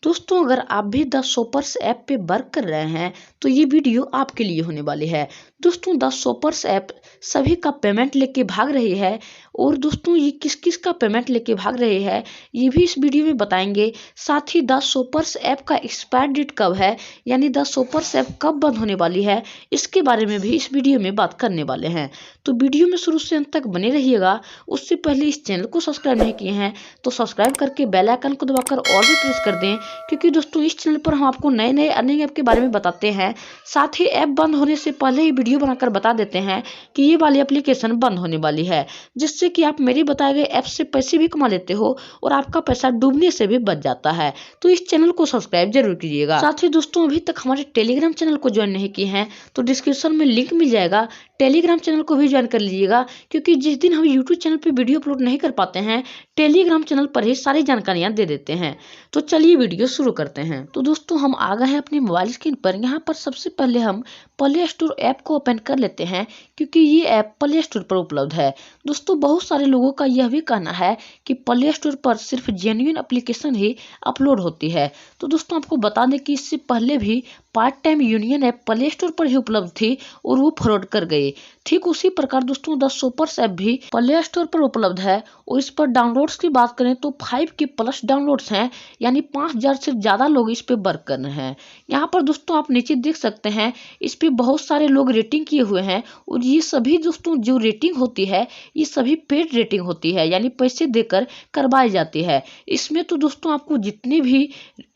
दोस्तों अगर आप भी द शॉपर्स ऐप पे वर्क कर रहे हैं तो ये वीडियो आपके लिए होने वाली है। दोस्तों द शॉपर्स ऐप सभी का पेमेंट लेके भाग रही है और दोस्तों ये किस किस का पेमेंट लेके भाग रही है ये भी इस वीडियो में बताएंगे। साथ ही द शॉपर्स ऐप का एक्सपायर डेट कब है, यानी द शॉपर्स ऐप कब बंद होने वाली है, इसके बारे में भी इस वीडियो में बात करने वाले हैं। तो वीडियो में शुरू से अंत तक बने रहिएगा। उससे पहले इस चैनल को सब्सक्राइब नहीं किए हैं तो सब्सक्राइब करके बेल आइकन को दबाकर और भी प्रेस कर दें, क्योंकि दोस्तों इस चैनल पर हम आपको नए नए अर्निंग ऐप के बारे में बताते हैं। साथ ही ऐप बंद होने से पहले ही वीडियो बनाकर बता देते हैं कि ये वाली एप्लीकेशन बंद होने वाली है, जिससे कि आप मेरे बताए गए ऐप से पैसे भी कमा लेते हो और आपका पैसा डूबने से भी बच जाता है। तो इस चैनल को सब्सक्राइब जरूर कीजिएगा। साथ ही दोस्तों अभी तक हमारे टेलीग्राम चैनल को ज्वाइन नहीं किए हैं तो डिस्क्रिप्शन में लिंक मिल जाएगा, टेलीग्राम चैनल को भी ज्वाइन कर लीजिएगा, क्योंकि जिस दिन हम यूट्यूब चैनल पर वीडियो अपलोड नहीं कर पाते हैं टेलीग्राम चैनल पर ही सारी जानकारियां दे देते हैं। तो चलिए वीडियो शुरू करते हैं। तो दोस्तों हम आ गए हैं अपने मोबाइल स्क्रीन पर। यहाँ पर सबसे पहले हम प्ले स्टोर ऐप को ओपन कर लेते हैं, क्योंकि ये ऐप प्ले स्टोर पर उपलब्ध है। दोस्तों बहुत सारे लोगों का यह भी कहना है कि प्ले स्टोर पर सिर्फ जेन्युइन एप्लीकेशन ही अपलोड होती है। तो दोस्तों आपको बता दें कि इससे पहले भी part time union app play store पर ही उपलब्ध थी और वो फ्रॉड कर गई। ठीक उसी प्रकार दोस्तों द शॉपर्स ऐप भी प्ले स्टोर पर उपलब्ध है और इस पर डाउनलोड्स की बात करें तो 5 के प्लस डाउनलोड्स हैं, यानी 5000 से ज्यादा लोग इस पे वर्क कर रहे हैं। यहाँ पर दोस्तों आप नीचे देख सकते हैं इस पे बहुत सारे लोग रेटिंग किए हुए हैं और ये सभी दोस्तों जो रेटिंग होती है ये सभी पेड रेटिंग होती है, यानी पैसे देकर करवाई जाती है। इसमें तो दोस्तों आपको जितनी भी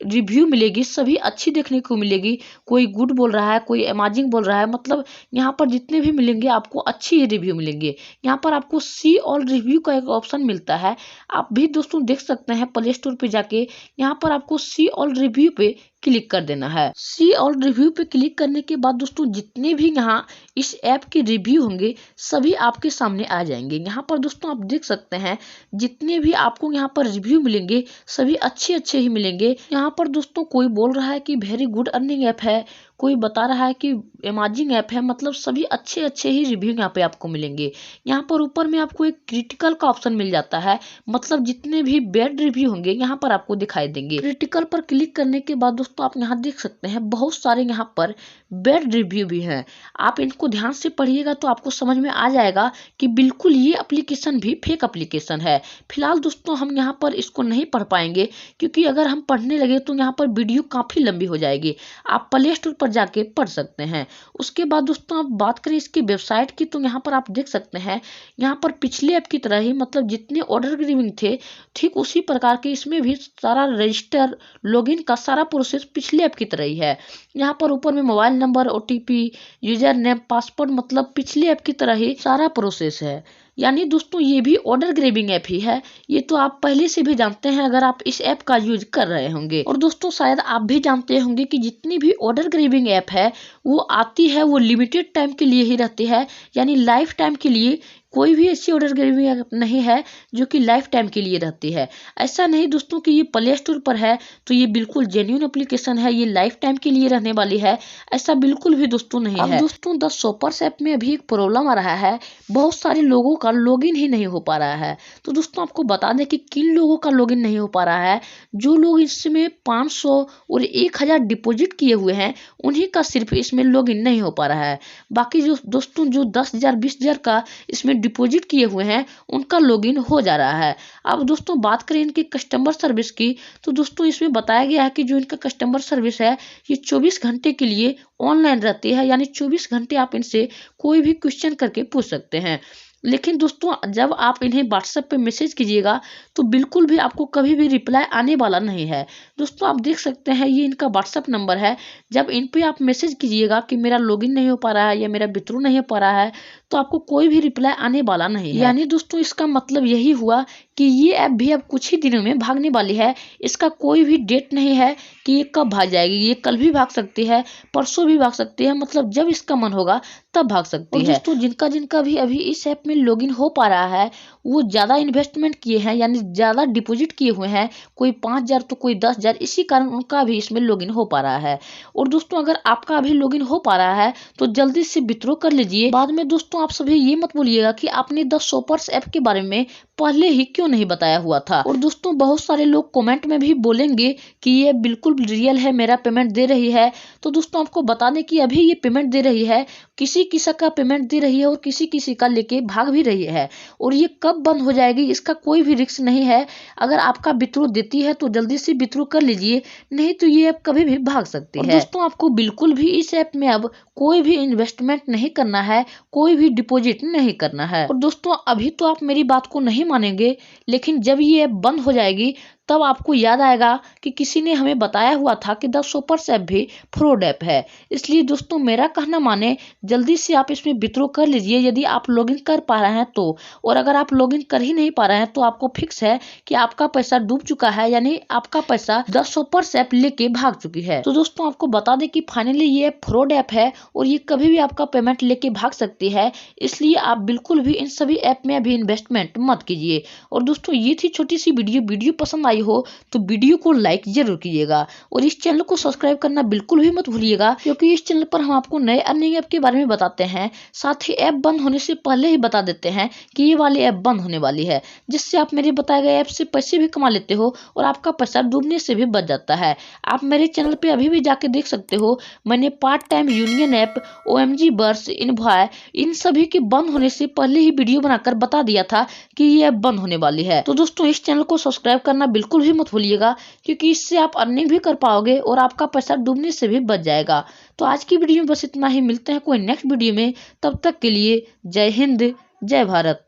रिव्यू मिलेगी सभी अच्छी देखने को मिलेगी। कोई गुड बोल रहा है, कोई अमेजिंग बोल रहा है, मतलब यहाँ पर जितने भी मिलेंगे आपको अच्छी ही रिव्यू मिलेंगे। यहाँ पर आपको सी ऑल रिव्यू का एक ऑप्शन मिलता है, आप भी दोस्तों देख सकते हैं प्ले स्टोर पे जाके। यहाँ पर आपको सी ऑल रिव्यू पे क्लिक कर देना है। सी ऑल रिव्यू पे क्लिक करने के बाद दोस्तों जितने भी यहाँ इस ऐप के रिव्यू होंगे सभी आपके सामने आ जाएंगे। यहाँ पर दोस्तों आप देख सकते हैं जितने भी आपको यहाँ पर रिव्यू मिलेंगे सभी अच्छे अच्छे ही मिलेंगे। यहाँ पर दोस्तों कोई बोल रहा है कि वेरी गुड अर्निंग ऐप है, कोई बता रहा है कि अमेजिंग ऐप है, मतलब सभी अच्छे अच्छे ही रिव्यू यहाँ पे आपको मिलेंगे। यहाँ पर ऊपर में आपको एक क्रिटिकल का ऑप्शन मिल जाता है, मतलब जितने भी बैड रिव्यू होंगे यहाँ पर आपको दिखाई देंगे। क्रिटिकल पर क्लिक करने के बाद दोस्तों आप यहाँ देख सकते हैं बहुत सारे यहाँ पर बैड रिव्यू भी हैं। आप इनको ध्यान से पढ़िएगा तो आपको समझ में आ जाएगा कि बिल्कुल ये एप्लीकेशन भी फेक एप्लीकेशन है। फिलहाल दोस्तों हम यहाँ पर इसको नहीं पढ़ पाएंगे, क्योंकि अगर हम पढ़ने लगे तो यहाँ पर वीडियो काफी लंबी हो जाएगी। आप प्ले स्टोर पर जाके पढ़ सकते हैं। उसके बाद दोस्तों आप बात करें इसकी वेबसाइट की तो यहाँ पर आप देख सकते हैं यहाँ पर पिछले ऐप की तरह ही, मतलब जितने ऑर्डर गिविंग थे ठीक उसी प्रकार के इसमें भी सारा रजिस्टर लॉगिन का सारा प्रोसेस पिछले ऐप की तरह ही है। यहाँ पर ऊपर में mobile number, OTP, user name, password, मतलब पिछले ऐप की तरह ही सारा प्रोसेस है। यानी दोस्तों ये भी ऑर्डर ग्रेबिंग ऐप ही है, ये तो आप पहले से भी जानते हैं अगर आप इस ऐप का यूज कर रहे होंगे। और दोस्तों शायद आप भी जानते होंगे कि जितनी भी ऑर्डर ग्रेबिंग ऐप है वो आती है वो लिमिटेड टाइम के लिए ही रहती है, यानी लाइफ टाइम के लिए कोई भी ऐसी ऑर्डर ग्रेबिंग ऐप नहीं है जो कि लाइफ टाइम के लिए रहती है। ऐसा नहीं दोस्तों कि ये प्ले स्टोर पर है तो ये बिल्कुल जेन्युइन एप्लीकेशन है, ये लाइफ टाइम के लिए रहने वाली है, ऐसा बिल्कुल भी दोस्तों नहीं है। दोस्तों द शॉपर्स ऐप में अभी एक प्रॉब्लम आ रहा है, बहुत सारे लोगों का लॉगिन ही नहीं हो पा रहा है। तो दोस्तों आपको बता दें कि किन लोगों का लॉगिन नहीं हो पा रहा है, जो लोग इसमें 500 और 1000 डिपॉजिट किए हुए हैं उन्हीं का सिर्फ इसमें लॉगिन नहीं हो पा रहा है। बाकी जो दोस्तों जो 10,000 20,000 का इसमें डिपॉजिट किए हुए हैं उनका लॉगिन हो जा रहा है। अब दोस्तों बात करें इनकी कस्टमर सर्विस की तो दोस्तों इसमें बताया गया है कि जो इनका कस्टमर सर्विस है ये 24 घंटे के लिए ऑनलाइन रहती है, यानी 24 घंटे आप इनसे कोई भी क्वेश्चन करके पूछ सकते हैं। लेकिन दोस्तों जब आप इन्हें व्हाट्सएप पे मैसेज कीजिएगा तो बिल्कुल भी आपको कभी भी रिप्लाई आने वाला नहीं है। दोस्तों आप देख सकते हैं ये इनका व्हाट्सएप नंबर है, जब इन पे आप मैसेज कीजिएगा कि मेरा लॉगिन नहीं हो पा रहा है या मेरा विथड्रॉ नहीं हो पा रहा है तो आपको कोई भी रिप्लाई आने वाला नहीं है। यानी दोस्तों इसका मतलब यही हुआ कि ये ऐप भी अब कुछ ही दिनों में भागने वाली है। इसका कोई भी डेट नहीं है कि ये कब भाग जाएगी, ये कल भी भाग सकती है, परसों भी भाग सकती है, मतलब जब इसका मन होगा तब भाग सकती है। दोस्तों जिनका जिनका भी अभी इस ऐप में लॉगिन हो पा रहा है वो ज्यादा इन्वेस्टमेंट किए हैं, यानी ज्यादा डिपॉजिट किए हुए हैं, कोई 5,000 तो कोई 10,000, इसी कारण उनका भी इसमें लॉगिन हो पा रहा है। और दोस्तों अगर आपका अभी लॉगिन हो पा रहा है तो जल्दी से विथड्रॉ कर लीजिए, बाद में दोस्तों आप सभी ये मत बोलिएगा कि आपने द शॉपर्स ऐप के बारे में पहले ही क्यों नहीं बताया हुआ था। और दोस्तों बहुत सारे लोग कमेंट में भी बोलेंगे कि ये बिल्कुल रियल है, मेरा पेमेंट दे रही है। तो दोस्तों आपको बता दें कि अभी ये पेमेंट दे रही है, किसी किसी का पेमेंट दे रही है और किसी किसी का लेके भाग भी रही है। और ये कब बंद हो जाएगी इसका कोई भी रिस्क नहीं है। अगर आपका विथड्रॉ देती है तो जल्दी से विथड्रॉ कर लीजिए, नहीं तो ये ऐप कभी भी भाग सकती है। दोस्तों आपको बिल्कुल भी इस ऐप में अब कोई भी इन्वेस्टमेंट नहीं करना है, कोई भी डिपॉजिट नहीं करना है। और दोस्तों अभी तो आप मेरी बात को नहीं मानेंगे, लेकिन जब ये ऐप बंद हो जाएगी तब आपको याद आएगा कि किसी ने हमें बताया हुआ था कि द शॉपर्स ऐप भी फ्रॉड ऐप है। इसलिए दोस्तों मेरा कहना माने, जल्दी से आप इसमें विथड्रॉ कर लीजिए यदि आप लॉगिन कर पा रहे हैं तो। और अगर आप लॉगिन कर ही नहीं पा रहे हैं तो आपको फिक्स है कि आपका पैसा डूब चुका है, यानी आपका पैसा द शॉपर्स ऐप लेके भाग चुकी है। तो दोस्तों आपको बता दें कि फाइनली ये फ्रॉड ऐप है और ये कभी भी आपका पेमेंट लेके भाग सकती है। इसलिए आप बिल्कुल भी इन सभी ऐप में अभी इन्वेस्टमेंट मत कीजिए। और दोस्तों ये थी छोटी सी वीडियो पसंद आई हो तो वीडियो को लाइक जरूर कीजिएगा और इस चैनल को सब्सक्राइब करना बिल्कुल भी मत भूलिएगा, क्योंकि इस चैनल पर हम आपको नए अर्निंग ऐप के बारे में बताते हैं, साथ ही ऐप बंद होने से पहले ही बता देते हैं कि ये वाली ऐप बंद होने वाली है, जिससे आप मेरे बताए गए ऐप से पैसे भी कमा लेते हो और आपका पैसा डूबने से भी बच जाता है। आप मेरे चैनल पे अभी भी जाके देख सकते हो, मैंने part time union app, OMG बर्स, इनवॉय, इन सभी के बंद होने से पहले ही वीडियो बनाकर बता दिया था कि ये ऐप बंद होने वाली है। तो दोस्तों इस चैनल को सब्सक्राइब करना बिल्कुल भी मत भूलिएगा, क्योंकि इससे आप अर्निंग भी कर पाओगे और आपका पैसा डूबने से भी बच जाएगा। तो आज की वीडियो में बस इतना ही, मिलते हैं कोई नेक्स्ट वीडियो में, तब तक के लिए जय हिंद, जय भारत।